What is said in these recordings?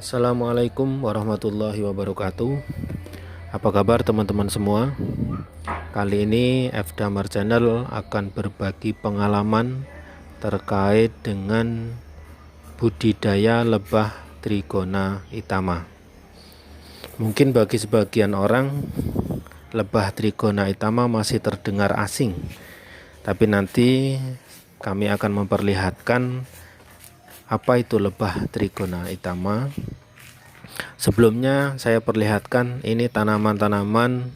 Assalamualaikum warahmatullahi wabarakatuh. Apa kabar teman-teman semua? Kali ini F Damar Channel akan berbagi pengalaman terkait dengan budidaya lebah Trigona itama. Mungkin bagi sebagian orang lebah Trigona itama masih terdengar asing, tapi nanti kami akan memperlihatkan apa itu lebah Trigona itama. Sebelumnya saya perlihatkan ini tanaman-tanaman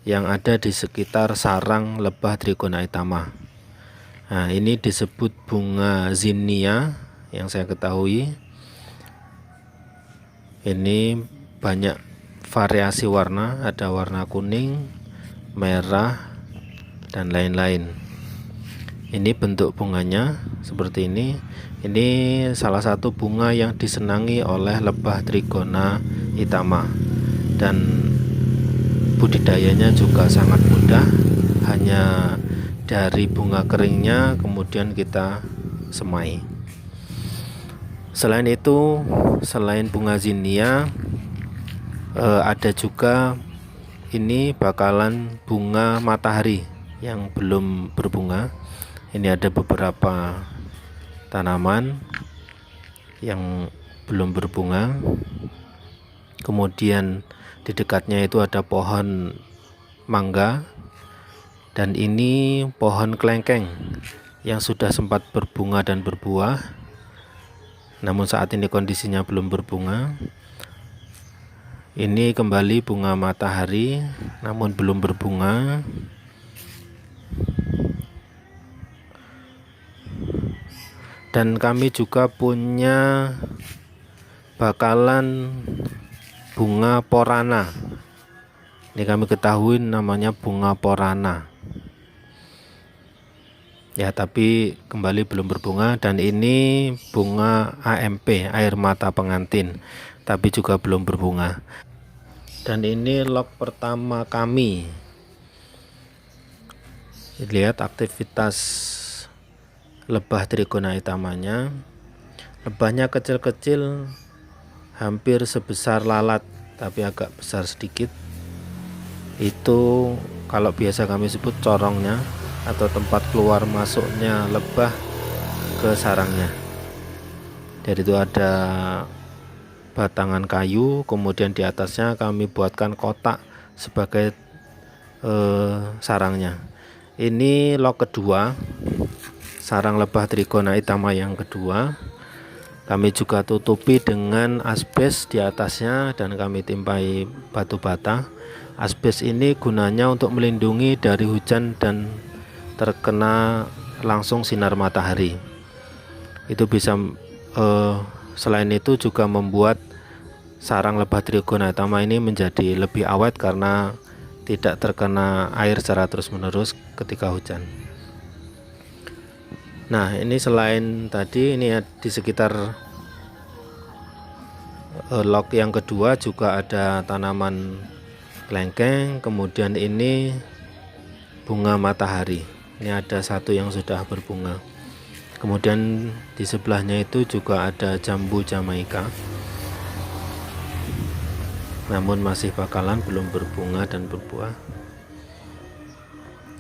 yang ada di sekitar sarang lebah Trigona itama. Nah, ini disebut bunga zinnia yang saya ketahui. Ini banyak variasi warna, ada warna kuning, merah, dan lain-lain. Ini bentuk bunganya seperti ini. Ini salah satu bunga yang disenangi oleh lebah Trigona itama, dan budidayanya juga sangat mudah. Hanya dari bunga keringnya kemudian kita semai. Selain itu, selain bunga zinnia, ada juga ini bakalan bunga matahari yang belum berbunga. Ini ada beberapa tanaman yang belum berbunga. Kemudian di dekatnya itu ada pohon mangga, dan ini pohon kelengkeng yang sudah sempat berbunga dan berbuah, namun saat ini kondisinya belum berbunga. Ini kembali bunga matahari namun belum berbunga. Dan kami juga punya bakalan bunga porana. Ini kami ketahui namanya bunga porana. Ya, tapi kembali belum berbunga. Dan ini bunga AMP, air mata pengantin, tapi juga belum berbunga. Dan ini lot pertama kami. Lihat aktivitas lebah Trigona itamanya. Lebahnya kecil-kecil, hampir sebesar lalat, tapi agak besar sedikit. Itu kalau biasa kami sebut corongnya, atau tempat keluar masuknya lebah ke sarangnya. Dari itu ada batangan kayu, kemudian di atasnya kami buatkan kotak sebagai sarangnya. Ini lot kedua, sarang lebah Trigona itama yang kedua. Kami juga tutupi dengan asbes di atasnya dan kami timpai batu bata. Asbes ini gunanya untuk melindungi dari hujan dan terkena langsung sinar matahari. Itu bisa selain itu juga membuat sarang lebah Trigona itama ini menjadi lebih awet karena tidak terkena air secara terus-menerus ketika hujan. Nah, ini selain tadi, ini di sekitar lot yang kedua juga ada tanaman kelengkeng. Kemudian ini bunga matahari. Ini ada satu yang sudah berbunga. Kemudian di sebelahnya itu juga ada jambu Jamaika, namun masih bakalan belum berbunga dan berbuah.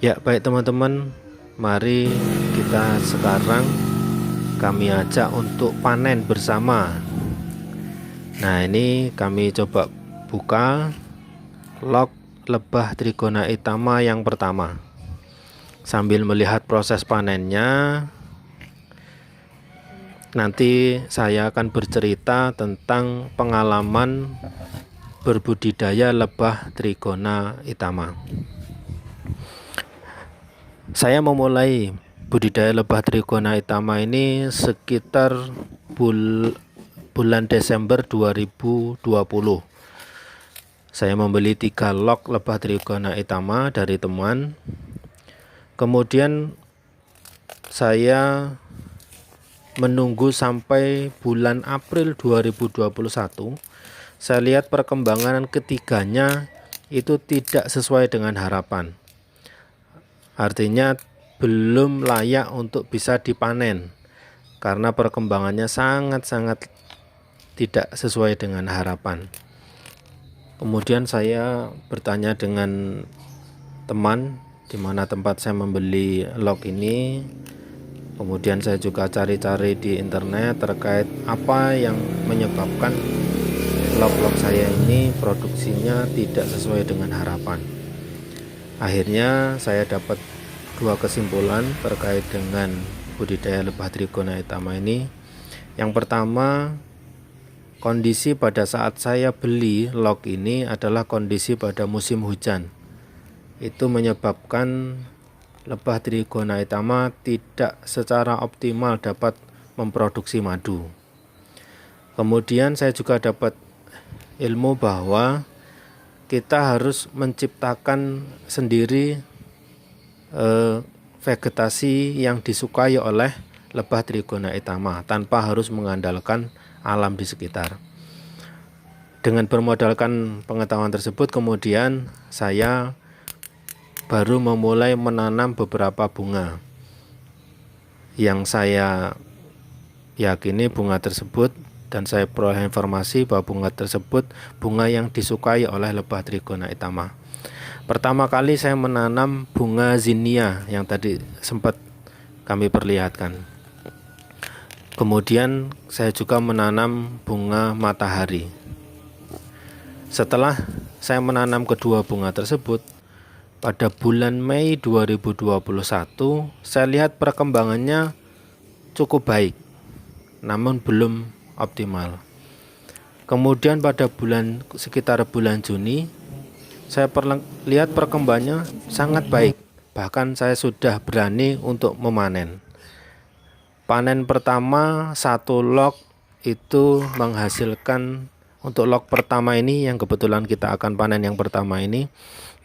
Ya, baik teman-teman, mari kita sekarang kami ajak untuk panen bersama. Nah, ini kami coba buka lot lebah Trigona itama yang pertama. Sambil melihat proses panennya, nanti saya akan bercerita tentang pengalaman berbudidaya lebah Trigona itama. Saya memulai budidaya lebah Trigona itama ini sekitar bulan Desember 2020. Saya membeli 3 lot lebah Trigona itama dari teman. Kemudian saya menunggu sampai bulan April 2021. Saya lihat perkembangan ketiganya itu tidak sesuai dengan harapan. Artinya belum layak untuk bisa dipanen karena perkembangannya sangat-sangat tidak sesuai dengan harapan. Kemudian saya bertanya dengan teman di mana tempat saya membeli lock ini. Kemudian saya juga cari-cari di internet terkait apa yang menyebabkan lock saya ini produksinya tidak sesuai dengan harapan. Akhirnya saya dapat dua kesimpulan terkait dengan budidaya lebah Trigona Haitama ini. Yang pertama, kondisi pada saat saya beli lock ini adalah kondisi pada musim hujan. Itu menyebabkan lebah Trigona Haitama tidak secara optimal dapat memproduksi madu. Kemudian saya juga dapat ilmu bahwa kita harus menciptakan sendiri vegetasi yang disukai oleh lebah Trigona Haitama tanpa harus mengandalkan alam di sekitar. Dengan bermodalkan pengetahuan tersebut, kemudian saya baru memulai menanam beberapa bunga yang saya yakini bunga tersebut, dan saya peroleh informasi bahwa bunga tersebut bunga yang disukai oleh lebah Trigona Haitama. Pertama kali saya menanam bunga zinnia yang tadi sempat kami perlihatkan. Kemudian saya juga menanam bunga matahari. Setelah saya menanam kedua bunga tersebut, pada bulan Mei 2021 saya lihat perkembangannya cukup baik, namun belum optimal. Kemudian pada sekitar bulan Juni saya lihat perkembangannya sangat baik, bahkan saya sudah berani untuk memanen. Panen pertama satu lock itu menghasilkan, untuk lock pertama ini yang kebetulan kita akan panen yang pertama ini,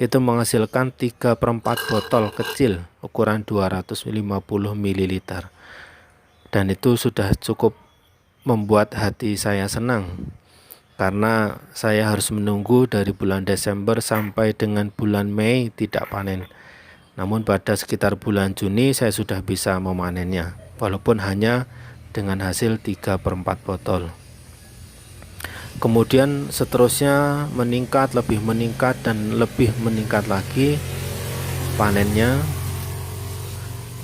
itu menghasilkan 3/4 botol kecil ukuran 250 ml. Dan itu sudah cukup membuat hati saya senang, karena saya harus menunggu dari bulan Desember sampai dengan bulan Mei tidak panen. Namun pada sekitar bulan Juni saya sudah bisa memanennya, walaupun hanya dengan hasil 3/4 botol. Kemudian seterusnya meningkat, lebih meningkat, dan lebih meningkat lagi panennya,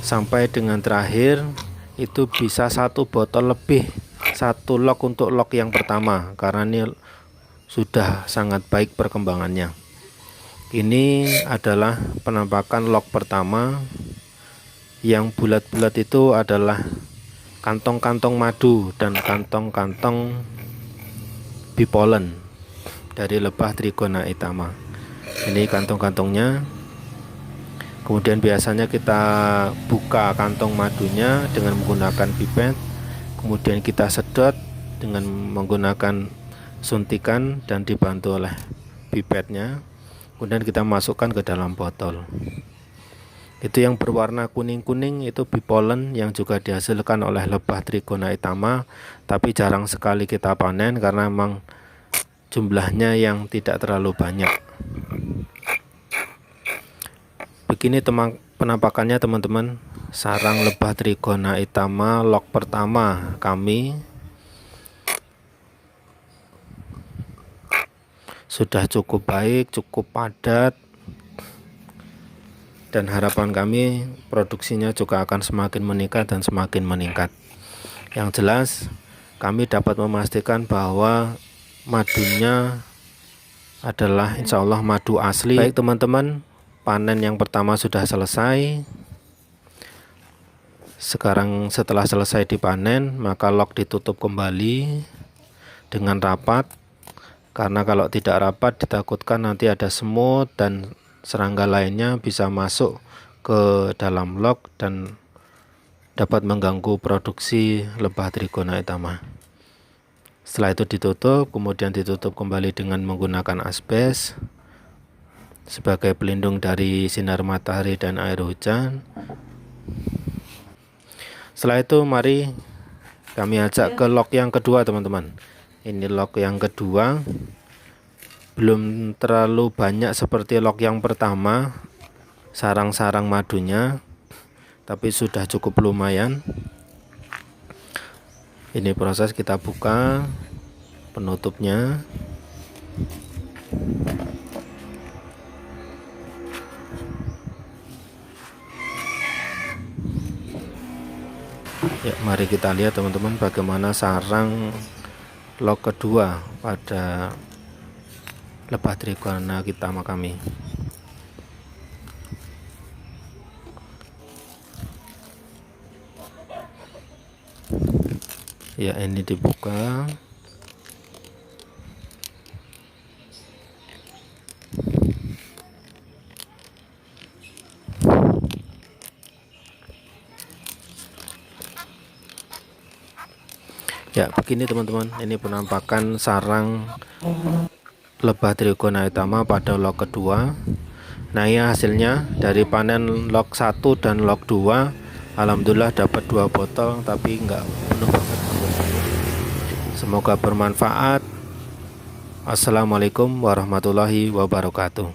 sampai dengan terakhir itu bisa 1 botol lebih, 1 lock untuk lock yang pertama, karena ini sudah sangat baik perkembangannya. Ini adalah penampakan lock pertama. Yang bulat-bulat itu adalah kantong-kantong madu dan kantong-kantong bipolen dari lebah Trigona Haitama. Ini kantong-kantongnya. Kemudian biasanya kita buka kantong madunya dengan menggunakan pipet, kemudian kita sedot dengan menggunakan suntikan dan dibantu oleh pipetnya. Kemudian kita masukkan ke dalam botol. Itu yang berwarna kuning-kuning itu bipolen yang juga dihasilkan oleh lebah Trigona Haitama, tapi jarang sekali kita panen karena memang jumlahnya yang tidak terlalu banyak. Begini penampakannya teman-teman, sarang lebah Trigona Haitama lock pertama kami sudah cukup baik, cukup padat, dan harapan kami produksinya juga akan semakin meningkat dan semakin meningkat. Yang jelas kami dapat memastikan bahwa madunya adalah insya Allah madu asli. Baik teman-teman, panen yang pertama sudah selesai. Sekarang setelah selesai dipanen, maka lock ditutup kembali dengan rapat, karena kalau tidak rapat ditakutkan nanti ada semut dan serangga lainnya bisa masuk ke dalam lock dan dapat mengganggu produksi lebah Trigona Haitama. Setelah itu ditutup, kemudian ditutup kembali dengan menggunakan asbes sebagai pelindung dari sinar matahari dan air hujan. Setelah itu mari kami ajak ke lock yang kedua teman-teman. Ini lock yang kedua, belum terlalu banyak seperti lock yang pertama sarang-sarang madunya, tapi sudah cukup lumayan. Ini proses kita buka, penutupnya. Ya, mari kita lihat teman-teman bagaimana sarang log kedua pada lebah trigona Kitama kami. Ya, ini dibuka. Ya, begini teman-teman, ini penampakan sarang lebah trigona Kitama pada log kedua. Nah, ini hasilnya dari panen log 1 dan log 2. Alhamdulillah dapat 2 botol, tapi enggak penuh banget. Semoga bermanfaat. Assalamualaikum warahmatullahi wabarakatuh.